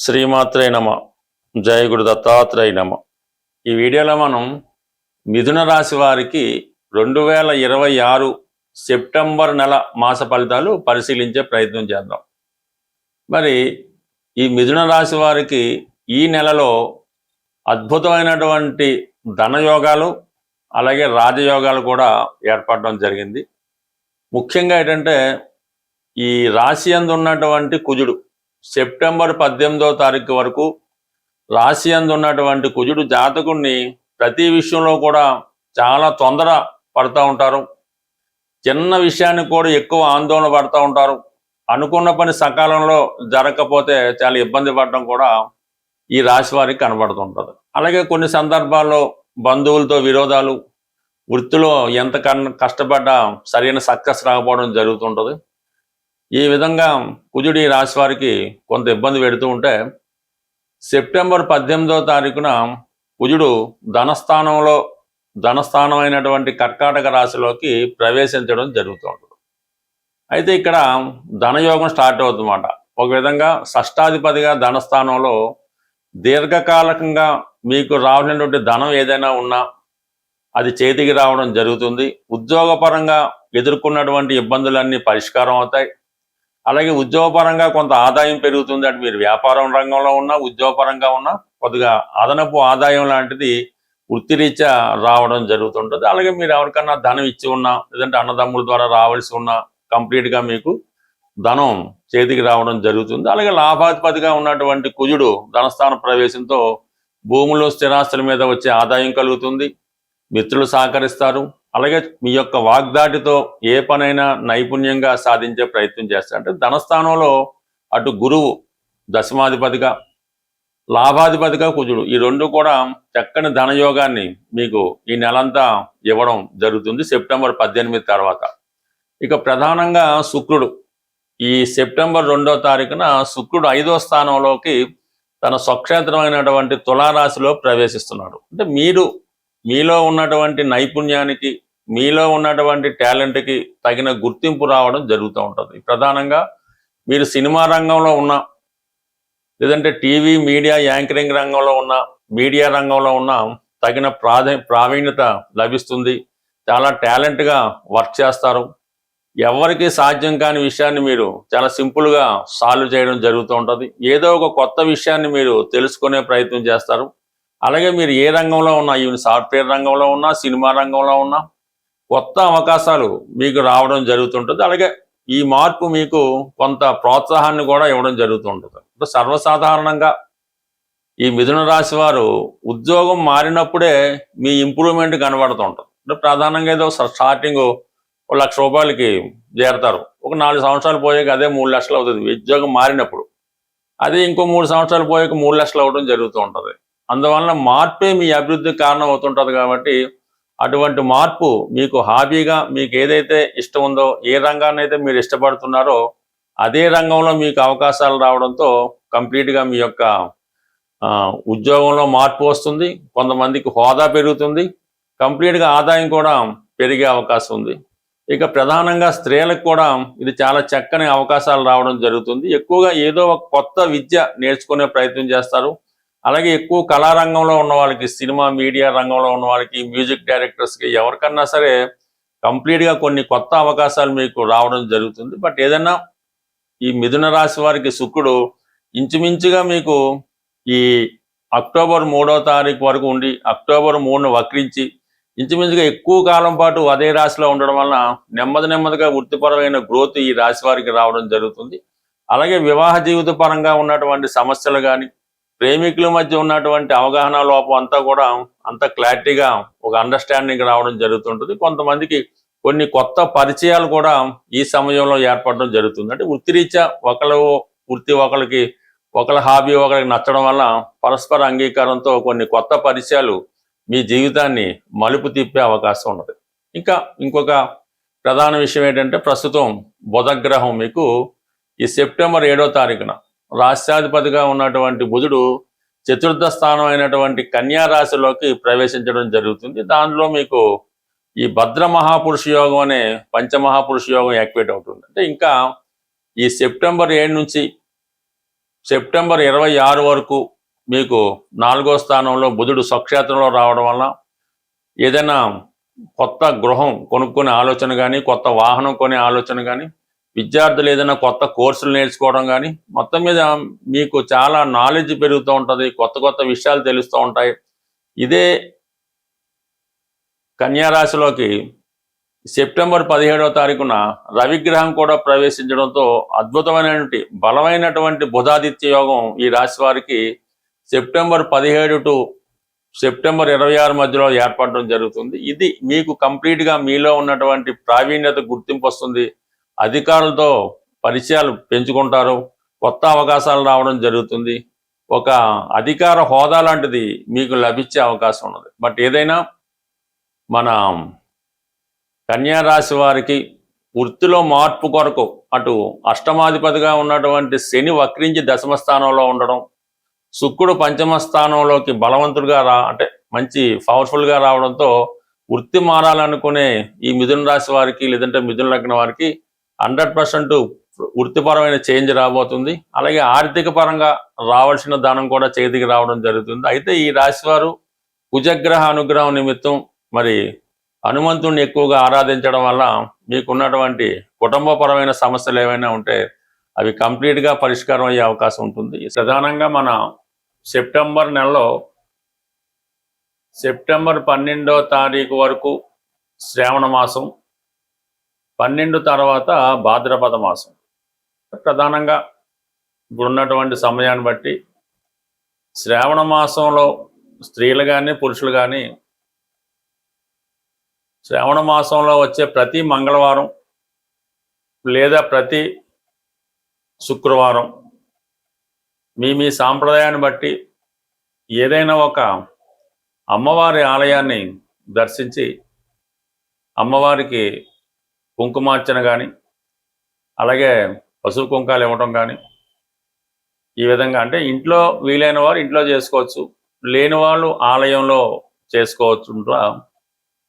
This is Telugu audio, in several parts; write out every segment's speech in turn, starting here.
శ్రీమాత్రే నమ. జయ గురు దత్తాత్రేయ నమ. ఈ వీడియోలో మనం మిథున రాశి వారికి 2026 సెప్టెంబర్ నెల మాస ఫలితాలు పరిశీలించే ప్రయత్నం చేద్దాం. మరి ఈ మిథున రాశి వారికి ఈ నెలలో అద్భుతమైనటువంటి ధనయోగాలు అలాగే రాజయోగాలు కూడా ఏర్పడడం జరిగింది. ముఖ్యంగా ఏంటంటే ఈ రాశి యందు ఉన్నటువంటి కుజుడు సెప్టెంబర్ 18వ తారీఖు వరకు రాశి యందు ఉన్నటువంటి కుజుడు జాతకుడిని ప్రతి విషయంలో కూడా చాలా తొందర పడుతూ ఉంటారు. చిన్న విషయానికి కూడా ఎక్కువ ఆందోళన పడుతూ ఉంటారు. అనుకున్న పని సకాలంలో జరగకపోతే చాలా ఇబ్బంది పడడం కూడా ఈ రాశి వారికి కనబడుతుంటుంది. అలాగే కొన్ని సందర్భాల్లో బంధువులతో విరోధాలు, వృత్తిలో ఎంత కష్టపడ్డా సరైన సక్సెస్ రాకపోవడం జరుగుతుంటుంది. ఈ విధంగా కుజుడు ఈ రాశి వారికి కొంత ఇబ్బంది పెడుతూ ఉంటే సెప్టెంబర్ 18వ తారీఖున కుజుడు ధనస్థానం అయినటువంటి కర్కాటక రాశిలోకి ప్రవేశించడం జరుగుతూ ఉంటుంది. అయితే ఇక్కడ ధనయోగం స్టార్ట్ అవుతుందన్నమాట. ఒక విధంగా షష్టాధిపతిగా ధనస్థానంలో దీర్ఘకాలికంగా మీకు రావాల్సినటువంటి ధనం ఏదైనా ఉన్నా అది చేతికి రావడం జరుగుతుంది. ఉద్యోగపరంగా ఎదుర్కొన్నటువంటి ఇబ్బందులన్నీ పరిష్కారం అవుతాయి. అలాగే ఉద్యోగపరంగా కొంత ఆదాయం పెరుగుతుంది. అంటే మీరు వ్యాపారం రంగంలో ఉన్నా ఉద్యోగపరంగా ఉన్నా కొద్దిగా అదనపు ఆదాయం లాంటిది వృత్తిరీత్యా రావడం జరుగుతుంటుంది. అలాగే మీరు ఎవరికన్నా ధనం ఇచ్చి ఉన్నా లేదంటే అన్నదమ్ముల ద్వారా రావాల్సి ఉన్నా కంప్లీట్గా మీకు ధనం చేతికి రావడం జరుగుతుంది. అలాగే లాభాధిపతిగా ఉన్నటువంటి కుజుడు ధనస్థాన ప్రవేశంతో భూములు స్థిరాస్తుల మీద వచ్చే ఆదాయం కలుగుతుంది. మిత్రులు సహకరిస్తారు. అలాగే మీ యొక్క వాగ్దాటితో ఏ పనైనా నైపుణ్యంగా సాధించే ప్రయత్నం చేస్తారు. అంటే ధనస్థానంలో అటు గురువు దశమాధిపతిగా లాభాధిపతిగా కుజుడు ఈ రెండు కూడా చక్కని ధనయోగాన్ని మీకు ఈ నెలంతా ఇవ్వడం జరుగుతుంది సెప్టెంబర్ 18 తర్వాత. ఇక ప్రధానంగా శుక్రుడు ఈ సెప్టెంబర్ 2వ తారీఖున శుక్రుడు 5వ స్థానంలోకి తన స్వక్షేత్రమైనటువంటి తులారాశిలో ప్రవేశిస్తున్నాడు. అంటే మీలో ఉన్నటువంటి నైపుణ్యానికి మీలో ఉన్నటువంటి టాలెంట్కి తగిన గుర్తింపు రావడం జరుగుతూ ఉంటుంది. ప్రధానంగా మీరు సినిమా రంగంలో ఉన్న లేదంటే టీవీ మీడియా యాంకరింగ్ రంగంలో ఉన్న మీడియా రంగంలో ఉన్న తగిన ప్రావీణ్యత లభిస్తుంది. చాలా టాలెంట్గా వర్క్ చేస్తారు. ఎవరికి సాధ్యం కాని విషయాన్ని మీరు చాలా సింపుల్గా సాల్వ్ చేయడం జరుగుతూ ఉంటుంది. ఏదో ఒక కొత్త విషయాన్ని మీరు తెలుసుకునే ప్రయత్నం చేస్తారు. అలాగే మీరు ఏ రంగంలో ఉన్నా, ఈవెన్ సాఫ్ట్వేర్ రంగంలో ఉన్నా సినిమా రంగంలో ఉన్నా కొత్త అవకాశాలు మీకు రావడం జరుగుతుంటుంది. అలాగే ఈ మార్పు మీకు కొంత ప్రోత్సాహాన్ని కూడా ఇవ్వడం జరుగుతుంటుంది. అంటే సర్వసాధారణంగా ఈ మిథున రాశి వారు ఉద్యోగం మారినప్పుడే మీ ఇంప్రూవ్మెంట్ కనబడుతుంటుంది. అంటే ప్రధానంగా ఏదో స్టార్టింగ్ 1 లక్ష రూపాయలకి చేరతారు. ఒక 4 సంవత్సరాలు పోయాక అదే 3 లక్షలు అవుతుంది ఉద్యోగం మారినప్పుడు. అదే ఇంకో 3 సంవత్సరాలు పోయాక 3 లక్షలు అవ్వడం జరుగుతూ ఉంటుంది. అందువలన మార్పే మీ అభివృద్ధికి కారణం అవుతుంటుంది. కాబట్టి అటువంటి మార్పు మీకు హాబీగా మీకు ఏదైతే ఇష్టం ఉందో, ఏ రంగాన్ని అయితే మీరు ఇష్టపడుతున్నారో అదే రంగంలో మీకు అవకాశాలు రావడంతో కంప్లీట్గా మీ యొక్క ఉద్యోగంలో మార్పు వస్తుంది. కొంతమందికి హోదా పెరుగుతుంది. కంప్లీట్గా ఆదాయం కూడా పెరిగే అవకాశం ఉంది. ఇక ప్రధానంగా స్త్రీలకు కూడా ఇది చాలా చక్కని అవకాశాలు రావడం జరుగుతుంది. ఎక్కువగా ఏదో ఒక కొత్త విద్య నేర్చుకునే ప్రయత్నం చేస్తారు. అలాగే ఎక్కువ కళారంగంలో ఉన్న వాళ్ళకి, సినిమా మీడియా రంగంలో ఉన్న వాళ్ళకి, మ్యూజిక్ డైరెక్టర్స్కి ఎవరికన్నా సరే కంప్లీట్గా కొన్ని కొత్త అవకాశాలు మీకు రావడం జరుగుతుంది. బట్ ఏదన్నా ఈ మిథున రాశి వారికి శుక్రుడు ఇంచుమించుగా మీకు ఈ అక్టోబర్ 3వ తారీఖు వరకు ఉండి అక్టోబర్ 3ను వక్రించి ఇంచుమించుగా ఎక్కువ కాలం పాటు అదే రాశిలో ఉండడం వలన నెమ్మదిగా వృత్తిపరమైన గ్రోత్ ఈ రాశి వారికి రావడం జరుగుతుంది. అలాగే వివాహ జీవిత పరంగా ఉన్నటువంటి సమస్యలు కానీ, ప్రేమికుల మధ్య ఉన్నటువంటి అవగాహన లోపం అంతా కూడా అంత క్లారిటీగా ఒక అండర్స్టాండింగ్ రావడం జరుగుతుంటుంది. కొంతమందికి కొన్ని కొత్త పరిచయాలు కూడా ఈ సమయంలో ఏర్పడడం జరుగుతుంది. అంటే వృత్తిరీత్యా ఒకళ్ళ హాబీ ఒకరికి నచ్చడం వల్ల పరస్పర అంగీకారంతో కొన్ని కొత్త పరిచయాలు మీ జీవితాన్ని మలుపు తిప్పే అవకాశం ఉన్నది. ఇంకా ఇంకొక ప్రధాన విషయం ఏంటంటే ప్రస్తుతం బుధగ్రహం మీకు ఈ సెప్టెంబర్ 7వ తారీఖున రాష్ట్రాధిపతిగా ఉన్నటువంటి బుధుడు చతుర్థ స్థానం అయినటువంటి కన్యా రాశిలోకి ప్రవేశించడం జరుగుతుంది. దానిలో మీకు ఈ భద్ర మహాపురుష యోగం అనే పంచమహాపురుష యోగం యాక్టివేట్ అవుతుంది. అంటే ఇంకా ఈ సెప్టెంబర్ 7 నుంచి సెప్టెంబర్ 26 వరకు మీకు 4వ స్థానంలో బుధుడు స్వక్షేత్రంలో రావడం వల్ల ఏదైనా కొత్త గృహం కొనుక్కునే ఆలోచన కానీ, కొత్త వాహనం కొనే ఆలోచన కానీ, విద్యార్థులు ఏదైనా కొత్త కోర్సులు నేర్చుకోవడం కానీ, మొత్తం మీద మీకు చాలా నాలెడ్జ్ పెరుగుతూ ఉంటుంది, కొత్త కొత్త విషయాలు తెలుస్తూ ఉంటాయి. ఇదే కన్యా రాశిలోకి సెప్టెంబర్ 17వ తారీఖున రవిగ్రహం కూడా ప్రవేశించడంతో అద్భుతమైనటువంటి బలమైనటువంటి బుధాదిత్య యోగం ఈ రాశి వారికి సెప్టెంబర్ 17 టు సెప్టెంబర్ 26 మధ్యలో ఏర్పడడం జరుగుతుంది. ఇది మీకు కంప్లీట్గా మీలో ఉన్నటువంటి ప్రావీణ్యత గుర్తింపు వస్తుంది, అధికారులతో పరిచయాలు పెంచుకుంటారు, కొత్త అవకాశాలు రావడం జరుగుతుంది, ఒక అధికార హోదా లాంటిది మీకు లభించే అవకాశం ఉన్నది. బట్ ఏదైనా మన కన్యా రాశి వారికి వృత్తిలో మార్పు కొరకు అటు అష్టమాధిపతిగా ఉన్నటువంటి శని వక్రించి దశమ స్థానంలో ఉండడం, శుక్రుడు పంచమ స్థానంలోకి బలవంతుడుగా అంటే మంచి పవర్ఫుల్గా రావడంతో వృత్తి మారాలనుకునే ఈ మిథున రాశి వారికి లేదంటే మిథున లగ్నం వారికి 100% వృత్తిపరమైన చేంజ్ రాబోతుంది. అలాగే ఆర్థిక పరంగా రావాల్సిన ధనం కూడా చేతికి రావడం జరుగుతుంది. అయితే ఈ రాశి వారు కుజగ్రహ అనుగ్రహం నిమిత్తం మరి హనుమంతుడిని ఎక్కువగా ఆరాధించడం వల్ల మీకున్నటువంటి కుటుంబపరమైన సమస్యలు ఏవైనా ఉంటే అవి కంప్లీట్గా పరిష్కారం అయ్యే అవకాశం ఉంటుంది. ప్రధానంగా మన సెప్టెంబర్ నెలలో సెప్టెంబర్ 12వ తారీఖు వరకు శ్రావణ మాసం, 12 తర్వాత భాద్రపద మాసం. ప్రధానంగా ఇప్పుడున్నటువంటి సమయాన్ని బట్టి శ్రావణ మాసంలో స్త్రీలు కానీ పురుషులు కానీ శ్రావణ మాసంలో వచ్చే ప్రతి మంగళవారం లేదా ప్రతి శుక్రవారం మీ సాంప్రదాయాన్ని బట్టి ఏదైనా ఒక అమ్మవారి ఆలయాన్ని దర్శించి అమ్మవారికి కుంకుమార్చన కానీ అలాగే పసుపు కుంకాలు ఇవ్వటం కానీ, ఈ విధంగా అంటే ఇంట్లో వీలైన వారు ఇంట్లో చేసుకోవచ్చు, లేని వాళ్ళు ఆలయంలో చేసుకోవచ్చు.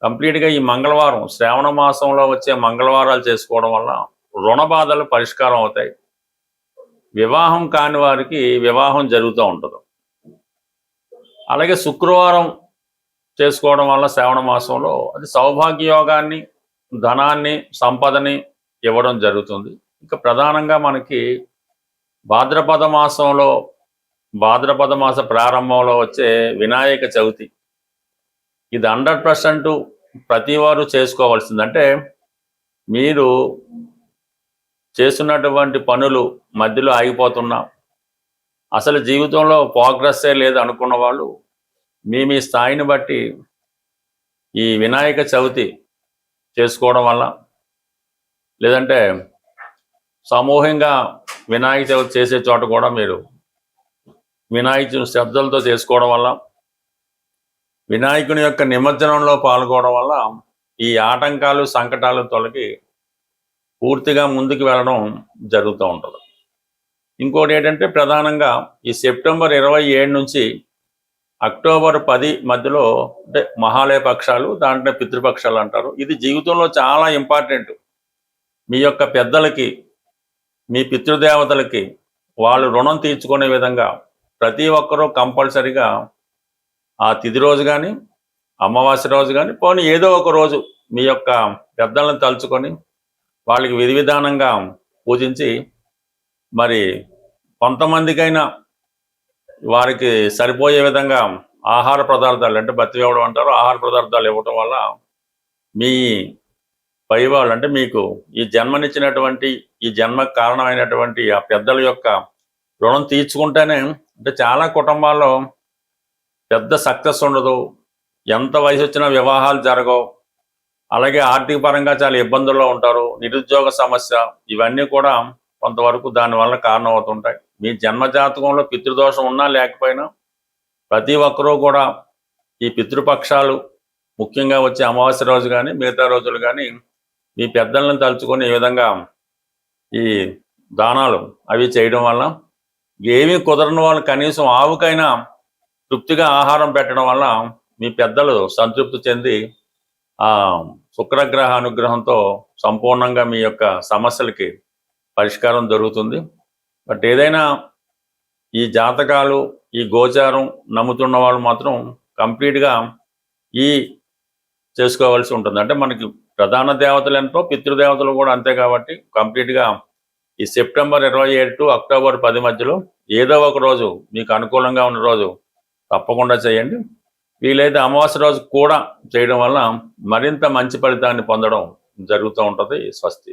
కంప్లీట్గా ఈ మంగళవారం శ్రావణ మాసంలో వచ్చే మంగళవారాలు చేసుకోవడం వల్ల రుణ బాధలు పరిష్కారం అవుతాయి. వివాహం కాని వారికి వివాహం జరుగుతూ ఉంటుంది. అలాగే శుక్రవారం చేసుకోవడం వల్ల శ్రావణ మాసంలో అది సౌభాగ్య యోగాన్ని, ధనాన్ని, సంపదని ఇవ్వడం జరుగుతుంది. ఇంకా ప్రధానంగా మనకి భాద్రపద మాసంలో భాద్రపద మాస ప్రారంభంలో వచ్చే వినాయక చవితి, ఇది 100% ప్రతి వారు చేసుకోవాల్సింది. అంటే మీరు చేస్తున్నటువంటి పనులు మధ్యలో ఆగిపోతున్నా, అసలు జీవితంలో ప్రోగ్రెస్సే లేదు అనుకున్న వాళ్ళు మీ స్థాయిని బట్టి ఈ వినాయక చవితి చేసుకోవడం వల్ల, లేదంటే సమూహంగా వినాయక చవితి చేసే చోట కూడా మీరు వినాయకుని శ్రద్ధలతో చేసుకోవడం వల్ల, వినాయకుని యొక్క నిమజ్జనంలో పాల్గొనడం వల్ల ఈ ఆటంకాలు, సంకటాలు తొలగి పూర్తిగా ముందుకు వెళ్ళడం జరుగుతూ ఉంటుంది. ఇంకోటి ఏంటంటే ప్రధానంగా ఈ సెప్టెంబర్ 27 నుంచి అక్టోబర్ 10 మధ్యలో అంటే మహాలయ పక్షాలు, దాంట్లో పితృపక్షాలు అంటారు. ఇది జీవితంలో చాలా ఇంపార్టెంట్. మీ యొక్క పెద్దలకి, మీ పితృదేవతలకి వాళ్ళు రుణం తీర్చుకునే విధంగా ప్రతి ఒక్కరూ కంపల్సరిగా ఆ తిథి రోజు కానీ, అమావాస్య రోజు కానీ, పోనీ ఏదో ఒక రోజు మీ యొక్క పెద్దలను తలుచుకొని వాళ్ళకి విధి విధానంగా పూజించి, మరి కొంతమందికైనా వారికి సరిపోయే విధంగా ఆహార పదార్థాలు అంటే బతి ఇవ్వడం అంటారు, ఆహార పదార్థాలు ఇవ్వటం వల్ల మీ పైవాళ్ళు అంటే మీకు ఈ జన్మనిచ్చినటువంటి, ఈ జన్మకు కారణమైనటువంటి ఆ పెద్దల యొక్క రుణం తీర్చుకుంటేనే, అంటే చాలా కుటుంబాల్లో పెద్ద సక్సెస్ ఉండదు, ఎంత వయసు వచ్చినా వివాహాలు జరగవు, అలాగే ఆర్థిక పరంగా చాలా ఇబ్బందుల్లో ఉంటారు, నిరుద్యోగ సమస్య, ఇవన్నీ కూడా కొంతవరకు దానివల్ల కారణం అవుతుంటాయి. మీ జన్మజాతకంలో పితృదోషం ఉన్నా లేకపోయినా ప్రతి ఒక్కరూ కూడా ఈ పితృపక్షాలు ముఖ్యంగా వచ్చే అమావాస్య రోజు కానీ మిగతా రోజులు కానీ మీ పెద్దలను తలుచుకొని ఈ విధంగా ఈ దానాలు అవి చేయడం వల్ల, ఏమీ కుదరని వాళ్ళు కనీసం ఆవుకైనా తృప్తిగా ఆహారం పెట్టడం వల్ల మీ పెద్దలు సంతృప్తి చెంది ఆ శుక్రగ్రహ అనుగ్రహంతో సంపూర్ణంగా మీ యొక్క సమస్యలకి పరిష్కారం దొరుకుతుంది. బట్ ఏదైనా ఈ జాతకాలు ఈ గోచారం నమ్ముతున్న వాళ్ళు మాత్రం కంప్లీట్గా ఈ చేసుకోవాల్సి ఉంటుంది. అంటే మనకి ప్రధాన దేవతలు ఎంతో పితృదేవతలు కూడా అంతే. కాబట్టి కంప్లీట్గా ఈ సెప్టెంబర్ 27 టు అక్టోబర్ 10 మధ్యలో ఏదో ఒక రోజు మీకు అనుకూలంగా ఉన్న రోజు తప్పకుండా చేయండి. వీలైతే అమావాస్య రోజు కూడా చేయడం వల్ల మరింత మంచి ఫలితాన్ని పొందడం జరుగుతూ ఉంటుంది. స్వస్తి.